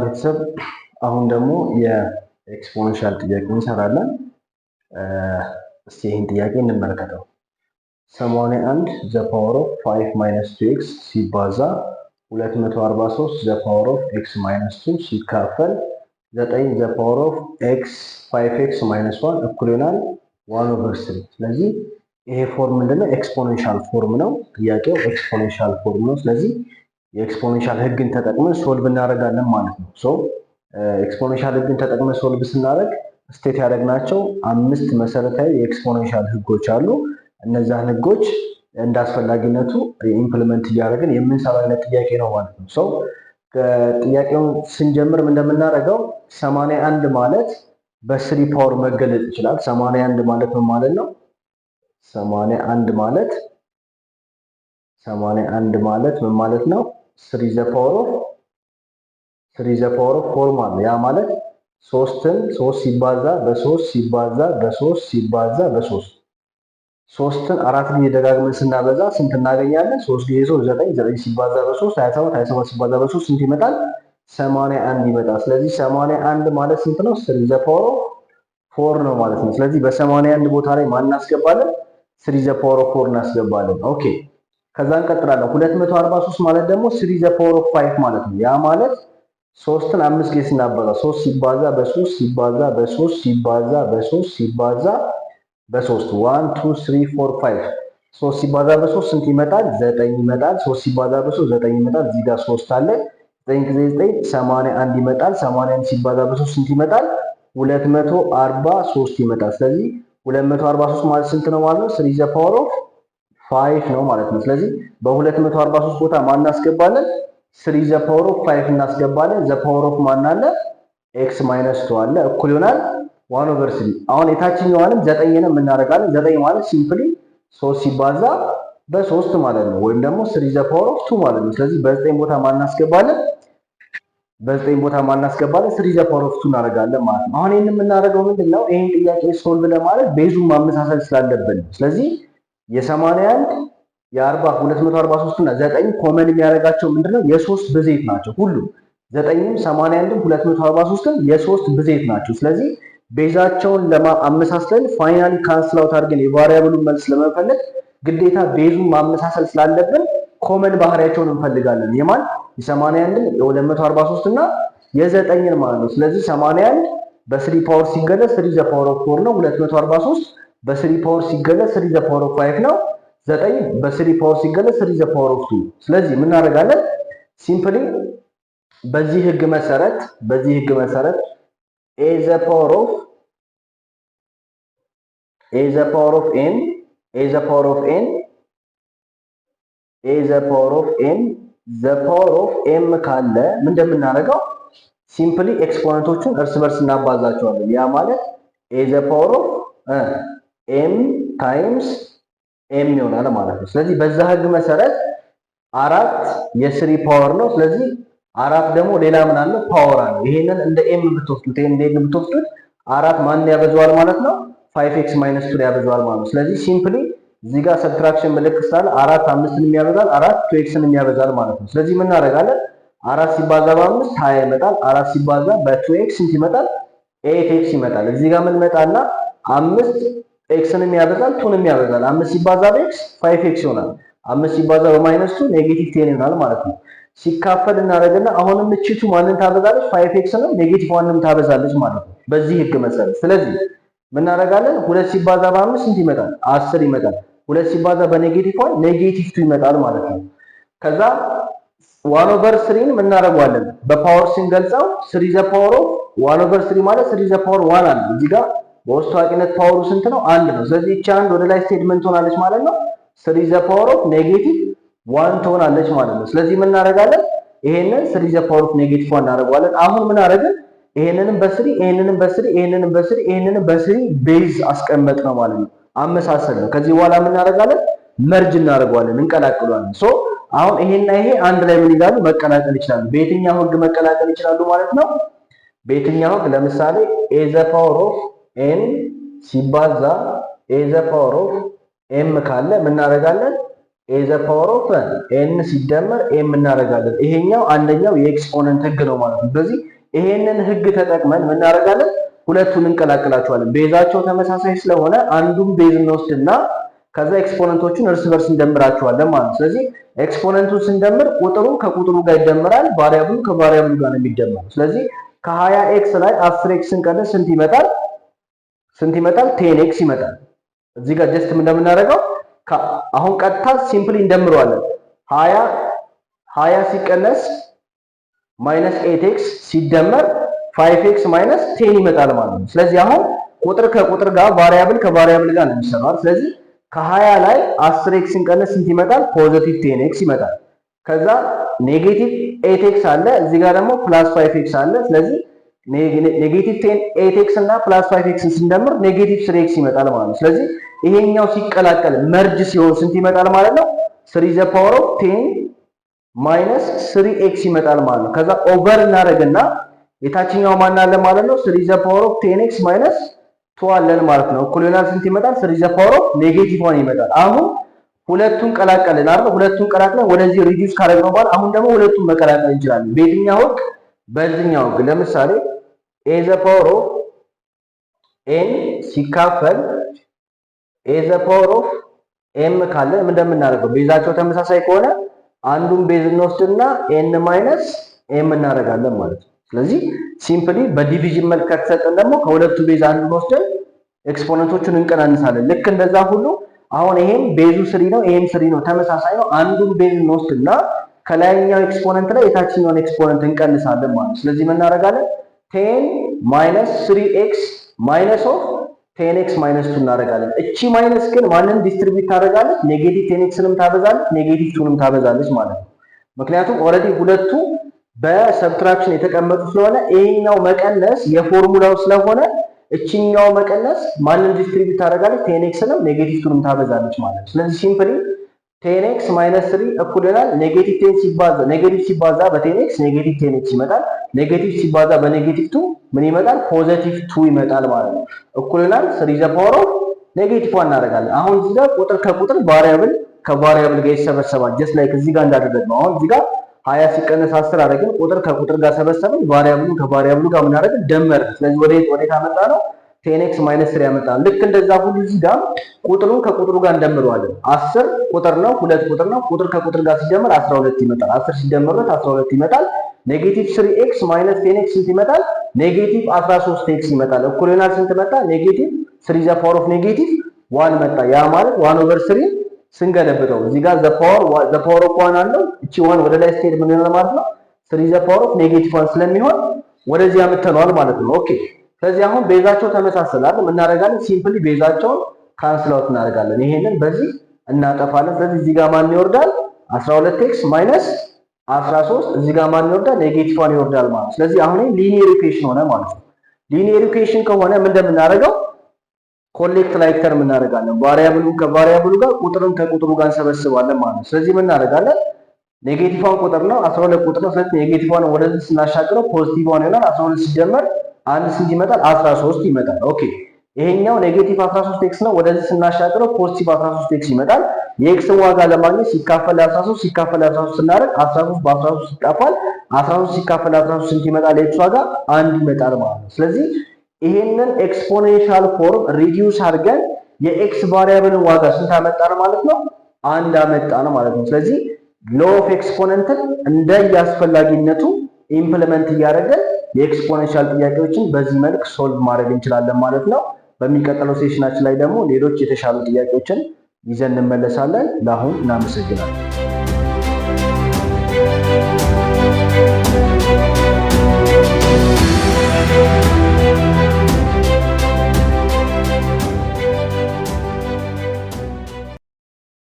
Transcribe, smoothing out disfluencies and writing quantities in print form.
ቤተሰብ አሁን ደግሞ የኤክስፖኔንሻል ጥያቄ እንሰራለን። እስቲ ይህን ጥያቄ እንመልከተው። 81 ዘ ፓወር ኦፍ 5 ማይነስ 2x ሲባዛ 243 ዘ ፓወር ኦፍ x ማይነስ 2 ሲካፈል 9 ዘ ፓወር ኦፍ x 5x ማይነስ 1 እኩል ይሆናል 1/3። ስለዚህ ይሄ ፎርም ምንድነው? ኤክስፖኔንሻል ፎርም ነው። ጥያቄው ኤክስፖኔንሻል ፎርም ነው። ስለዚህ የኤክስፖኔንሻል ህግን ተጠቅመን ሶልቭ እናደርጋለን ማለት ነው። ሶ ኤክስፖኔንሻል ህግን ተጠቅመን ሶልቭ ስናደርግ ስቴት ያደረግናቸው 5 መሰረታዊ የኤክስፖኔንሻል ህጎች አሉ። እነዛን ህጎች እንዳስፈላጊነቱ ኢምፕሊመንት እያደረግን የምንሰራው አይነት ጥያቄ ነው ማለት ነው። ሶ ጥያቄውን ስንጀምር እንደምናደርገው 81 ማለት በስሪ ፓወር መገለጽ ይችላል። 81 ማለት ምን ማለት ነው? 81 ማለት ምን ማለት ነው? 3 ዘ ፓወር ኦፍ 4 ማለት ያ ማለት 3ን 3 ሲባዛ በ3 ሲባዛ በ3 ሲባዛ በ3 3ን 4 ጊዜ ደጋግመን ስናበዛ ስንት እናገኛለን? 3 ጊዜ 3 9 9 ሲባዛ በ3 27 27 ሲባዛ በ3 ስንት ይመጣል? 81 ይመጣል። ስለዚህ 81 ማለት ስንት ነው? 3 ዘ ፓወር ኦፍ 4 ነው ማለት ነው። ስለዚህ በ81 ቦታ ላይ ማን እናስገባለን? 3 ዘ ፓወር ኦፍ 4 እናስገባለን። ኦኬ ከዛ እንቀጥላለን። 243 ማለት ደግሞ 3 ዘ ፓወር ኦፍ 5 ማለት ነው። ያ ማለት 3ን 5 ጊዜ ስናበዛ 3 ሲባዛ በ3 ሲባዛ በ3 ሲባዛ በ3 ሲባዛ በ3 1 2 3 4 5 3 ሲባዛ በ3 ስንት ይመጣል? 9 ይመጣል። 3 ሲባዛ በ3 9 ይመጣል። እዚህ ጋር 3 አለ። 9 ጊዜ 9 81 ይመጣል። 81 ሲባዛ በ3 ስንት ይመጣል? 243 ይመጣል። ስለዚህ 243 ማለት ስንት ነው ማለት ነው? 3 ዘ ፓወር ኦፍ 5 ነው ማለት ነው። ስለዚህ በ243 ቦታ ማን እናስገባለን? 3 ዘ ፓወር ኦፍ 5 እናስገባለን። ዘ ፓወር ኦፍ ማን አለ? x ማይነስ 2 አለ እኩል ይሆናል 1/3። አሁን የታችኛዋንም 9ንም እናደርጋለን። 9 ማለት ሲምፕሊ 3 ሲባዛ በ3 ማለት ነው፣ ወይም ደግሞ 3 ዘ ፓወር ኦፍ 2 ማለት ነው። ስለዚህ በ9 ቦታ ማን እናስገባለን? 3 ዘ ፓወር ኦፍ 2 እናደርጋለን ማለት ነው። አሁን ይሄን የምናደርገው ምንድነው? ይሄን ጥያቄ ሶልቭ ለማለት ቤዙን ማመሳሰል ስላለብን ስለዚህ የ81 የ40 243 እና 9 ኮመን የሚያደርጋቸው ምንድነው? የሶስት ብዜት ናቸው። ሁሉም 9ም 81ም 243ም የሶስት ብዜት ናቸው። ስለዚህ ቤዛቸውን ለማመሳሰል ፋይናሊ ካንስል አውት አድርገን የቫሪያብሉን መልስ ለመፈለግ ግዴታ ቤዙን ማመሳሰል ስላለብን ኮመን ባህሪያቸውን እንፈልጋለን። የማን? የ81ን የ243 እና የ9ን ማለት ነው። ስለዚህ 81 በ3 ፓወር ሲገለጽ 3 ዘ ፓወር ኦፍ 4 ነው። 243 በ3 ፓወር ሲገለጽ 3 ዘ ፓወር ኦፍ 5 ነው። 9 በ3 ፓወር ሲገለጽ 3 ዘ ፓወር ኦፍ 2። ስለዚህ ምን እናደርጋለን? ሲምፕሊ በዚህ ህግ መሰረት a ዘ ፓወር ኦፍ n ዘ ፓወር ኦፍ m ካለ ምን እንደምናደርገው ሲምፕሊ ኤክስፖነንቶቹን እርስ በርስ እናባዛቸዋለን። ያ ማለት a ዘ ፓወር ኦፍ m ታይምስ m ይሆናል ማለት ነው። ስለዚህ በዛ ህግ መሰረት 4 የ3 ፓወር ነው። ስለዚህ 4 ደግሞ ሌላ ምን አለ? ፓወር አለ። ይሄንን እንደ m ብትወስዱት 4 ማን ያበዛዋል ማለት ነው? 5x ማይነስ 2 ያበዛዋል ማለት ነው። ስለዚህ ሲምፕሊ እዚህ ጋር ሰብትራክሽን ምልክት ስላለ 4 5ን ያበዛል፣ 4 2xን ያበዛል ማለት ነው። ስለዚህ ምን እናደርጋለን? 4 ሲባዛ በ5 20 ይመጣል። 4 ሲባዛ በ2x ስንት ይመጣል? 8x ይመጣል። እዚህ ጋር ምን መጣና 5 ኤክስንም ያበዛል 2ንም ያበዛል። 5 ሲባዛ በx 5x ይሆናል። 5 ሲባዛ በማይነስ 2 ኔጌቲቭ 10 ይሆናል ማለት ነው። ሲካፈል እናደርግና አሁንም እቺቱ ማንን ታበዛለች? 5x ነው ኔጌቲቭ 1ንም ታበዛለች ማለት ነው በዚህ ህግ መሰረት። ስለዚህ ምን እናደርጋለን? 2 ሲባዛ በ5 ስንት ይመጣል? 10 ይመጣል። 2 ሲባዛ በኔጌቲቭ 1 ኔጌቲቭ 2 ይመጣል ማለት ነው። ከዛ 1/3ን ምን እናደርጋለን? በፓወር ስንገልጸው 3 ዘ ፓወር ኦፍ 1/3 ማለት 3 ዘ ፓወር 1 አለ እዚህ ጋር በውስጥ ታዋቂነት ፓወሩ ስንት ነው? 1 ነው። ስለዚህ እቺ አንድ ወደ ላይ ስቴትመንት ሆናለች ማለት ነው። 3 ዘ ፓወር ኦፍ ኔጌቲቭ 1 ትሆናለች ማለት ነው። ስለዚህ ምን እናደርጋለን? ይሄንን 3 ዘ ፓወር ኦፍ ኔጌቲቭ 1 እናደርጋለን። አሁን ምን አደረግን? ይሄንንም በ3 ይሄንንም በ3 ይሄንንም በ3 ይሄንንም በ3 ቤዝ አስቀመጥ ነው ማለት ነው። አመሳሰል ነው። ከዚህ በኋላ ምን እናደርጋለን? መርጅ እናደርጋለን፣ እንቀላቅሏለን። ሶ አሁን ይሄና ይሄ አንድ ላይ ምን ይላሉ? መቀላቀል ይችላሉ። በየትኛው ህግ መቀላቀል ይችላሉ ማለት ነው? በየትኛው ህግ? ለምሳሌ a ዘ ፓወር ኦፍ n ሲባዛ a ዘ ፓወር ኦፍ m ካለ ምን እናደርጋለን? a ዘ ፓወር ኦፍ n ሲደመር m እናደርጋለን። ይሄኛው አንደኛው የኤክስፖነንት ህግ ነው ማለት ነው። ስለዚህ ይሄንን ህግ ተጠቅመን ምን እናደርጋለን? ሁለቱን እንቀላቅላቸዋለን። ቤዛቸው ተመሳሳይ ስለሆነ አንዱን ቤዝ እንወስድና ከዛ ኤክስፖነንቶቹን እርስ በርስ እንደምራቸዋለን ማለት ነው። ስለዚህ ኤክስፖነንቱን ስንደምር ቁጥሩ ከቁጥሩ ጋር ይደመራል፣ ቫሪያብሉ ከቫሪያብሉ ጋር ነው የሚደመረው። ስለዚህ ከ20x ላይ 10x ስንቀንስ ስንት ይመጣል? 10x ይመጣል። እዚህ ጋር ጀስት እንደምናደርገው አሁን ቀጥታ ሲምፕሊ እንደምረዋለን። 20 ሲቀነስ -8x ሲደመር 5x - 10 ይመጣል ማለት ነው። ስለዚህ አሁን ቁጥር ከቁጥር ጋር ቫሪያብል ከቫሪያብል ጋር ነው የሚሰራው። ስለዚህ ከ20 ላይ 10x ስንቀንስ ስንት ይመጣል? ፖዚቲቭ 10x ይመጣል። ከዛ ኔጌቲቭ 8x አለ፣ እዚህ ጋር ደግሞ ፕላስ 5x አለ። ስለዚህ ኔጌቲቭ 8x እና ፕላስ 5x ስንደምር ኔጌቲቭ 3x ይመጣል ማለት ነው። ስለዚህ ይሄኛው ሲቀላቀል መርጅ ሲሆን ስንት ይመጣል ማለት ነው? 3 ዘ ፓወር ኦፍ 10 ማይነስ 3x ይመጣል ማለት ነው። ከዛ ኦቨር እናደርግና የታችኛው ማን አለ ማለት ነው? 3 ዘ ፓወር ኦፍ 10x ማይነስ 2 አለን ማለት ነው። እኩል ይሆናል ስንት ይመጣል? 3 ዘ ፓወር ኦፍ ኔጌቲቭ 1 ይመጣል። አሁን ሁለቱን ቀላቀልን አይደል? ሁለቱን ቀላቅለን ወደዚህ ሪዲዩስ ካደረግነው በኋላ አሁን ደግሞ ሁለቱን መቀላቀል እንችላለን። በየትኛው ህግ? በዚህኛው ህግ። ለምሳሌ a ዘ ፓወር ኦፍ n ሲካፈል a ዘ ፓወር ኦፍ m ካለ ምን እንደምናደርገው? ቤዛቸው ተመሳሳይ ከሆነ አንዱን ቤዝ እንወስድና n ማይነስ m እናደርጋለን ማለት ነው። ስለዚህ ሲምፕሊ በዲቪዥን መልክ ከተሰጠን ደግሞ ከሁለቱ ቤዝ አንዱን ወስደን ኤክስፖነንቶቹን እንቀናንሳለን። ልክ እንደዛ ሁሉ አሁን ይሄም ቤዙ 3 ነው፣ ይሄም 3 ነው፣ ተመሳሳይ ነው። አንዱን ቤዝ እንወስድና ከላይኛው ኤክስፖነንት ላይ የታችኛውን ኤክስፖነንት እንቀንሳለን ማለት ነው። ስለዚህ ምን እናደርጋለን? 10 ማይነስ 3x ማይነስ ኦፍ 10x ማይነስ 2 እናደርጋለን። እቺ ማይነስ ግን ማንን ዲስትሪቢዩት ታደርጋለች? ኔጌቲቭ 10xንም ታበዛለች፣ ኔጌቲቭ 2ንም ታበዛለች ማለት ነው። ምክንያቱም ኦልሬዲ ሁለቱ በሰብትራክሽን የተቀመጡ ስለሆነ ይሄኛው መቀነስ የፎርሙላው ስለሆነ እቺኛው መቀነስ ማንን ዲስትሪቢዩት ታደርጋለች? 10xንም ኔጌቲቭ 2ንም ታበዛለች ማለት ነው። ስለዚህ ሲምፕሊ 10x ማይነስ 3 እኩል ይሆናል ኔጌቲቭ 10 ሲባዛ ኔጌቲቭ ሲባዛ በ10x ኔጌቲቭ 10x ይመጣል። ኔጌቲቭ ሲባዛ በኔጌቲቭ 2 ምን ይመጣል? ፖዚቲቭ 2 ይመጣል ማለት ነው። እኩል ይሆናል 3 ዘ ፓወር ኦፍ ኔጌቲቭ 1 እናደርጋለን። አሁን እዚህ ጋር ቁጥር ከቁጥር ቫሪያብል ከቫሪያብል ጋር ይሰበሰባል። ጀስት ላይክ እዚህ ጋር እንዳደረግነው አሁን እዚህ ጋር 20 ሲቀነስ 10 አደረግን። ቁጥር ከቁጥር ጋር ሰበሰብን። ቫሪያብሉ ከቫሪያብሉ ጋር ምን አደረግን? ደመር። ስለዚህ ወዴት አመጣ ነው? 10x ማይነስ 3 ያመጣ። ልክ እንደዛ ሁሉ እዚህ ጋር ቁጥሩን ከቁጥሩ ጋር እንደምረዋለን። 10 ቁጥር ነው፣ 2 ቁጥር ነው። ቁጥር ከቁጥር ጋር ሲደመር 12 ይመጣል። 10 ሲደመርበት 12 ይመጣል። ኔጌቲቭ 3x ማይነስ 10x ስንት ይመጣል? ኔጌቲቭ 13x ይመጣል። እኩል ይሆናል ስንት መጣ? ኔጌቲቭ 3 ዘ ፓወር ኦፍ ኔጌቲቭ 1 መጣ። ያ ማለት 1/3 ስንገለብጠው እዚህ ጋር ዘ ፓወር ኦፍ 1 አለው። እቺ 1 ወደ ላይ ስትሄድ ምን ይሆናል ማለት ነው? 3 ዘ ፓወር ኦፍ ኔጌቲቭ 1 ስለሚሆን ወደዚህ አምጥተነዋል ማለት ነው። ኦኬ። ስለዚህ አሁን ቤዛቸው ተመሳሰላል። ምን እናደርጋለን? ሲምፕሊ ቤዛቸውን ካንስል አውት እናደርጋለን። ይሄንን በዚህ እናጠፋለን። ስለዚህ እዚህ ጋር ማን ይወርዳል? 12x ማይነስ 13 እዚህ ጋር ማን ይወርዳል? ኔጌቲቭ 1 ይወርዳል ማለት ነው። ስለዚህ አሁን ሊኒየር ኢኩዌሽን ሆነ ማለት ነው። ሊኒየር ኢኩዌሽን ከሆነ ምን እንደምናደርገው ኮሌክት ላይክ ተርም እናደርጋለን። ቫሪያብሉን ከቫሪያብሉ ጋር ቁጥርን ከቁጥሩ ጋር እንሰበስባለን ማለት ነው። ስለዚህ ምን እናደርጋለን? ኔጌቲቭ 1 ቁጥር ነው፣ 12 ቁጥር ነው። ስለዚህ ኔጌቲቭ 1 ወደዚህ ስናሻግረው ፖዚቲቭ 1 ይሆናል። 12 ሲደመር አንድ ስንት ይመጣል? 13 ይመጣል። ኦኬ። ይሄኛው ኔጌቲቭ 13x ነው። ወደዚህ ስናሻግረው ፖዚቲቭ 13x ይመጣል። የኤክስ ዋጋ ለማግኘት ሲካፈል 13 ሲካፈል 13 ስናደርግ 13 በ13 ይጣፋል። 13 ሲካፈል 13 ስንት ይመጣል? የኤክስ ዋጋ 1 ይመጣል ማለት ነው። ስለዚህ ይሄንን ኤክስፖኔንሻል ፎርም ሪዲዩስ አድርገን የኤክስ ቫሪያብልን ዋጋ ስንት አመጣን ማለት ነው? 1 አመጣን ማለት ነው። ስለዚህ ሎ ኦፍ ኤክስፖነንትን እንደየአስፈላጊነቱ ኢምፕሊመንት እያደረገን የኤክስፖኔንሻል ጥያቄዎችን በዚህ መልክ ሶልቭ ማድረግ እንችላለን ማለት ነው። በሚቀጥለው ሴሽናችን ላይ ደግሞ ሌሎች የተሻሉ ጥያቄዎችን ይዘን እንመለሳለን። ለአሁን እናመሰግናለን።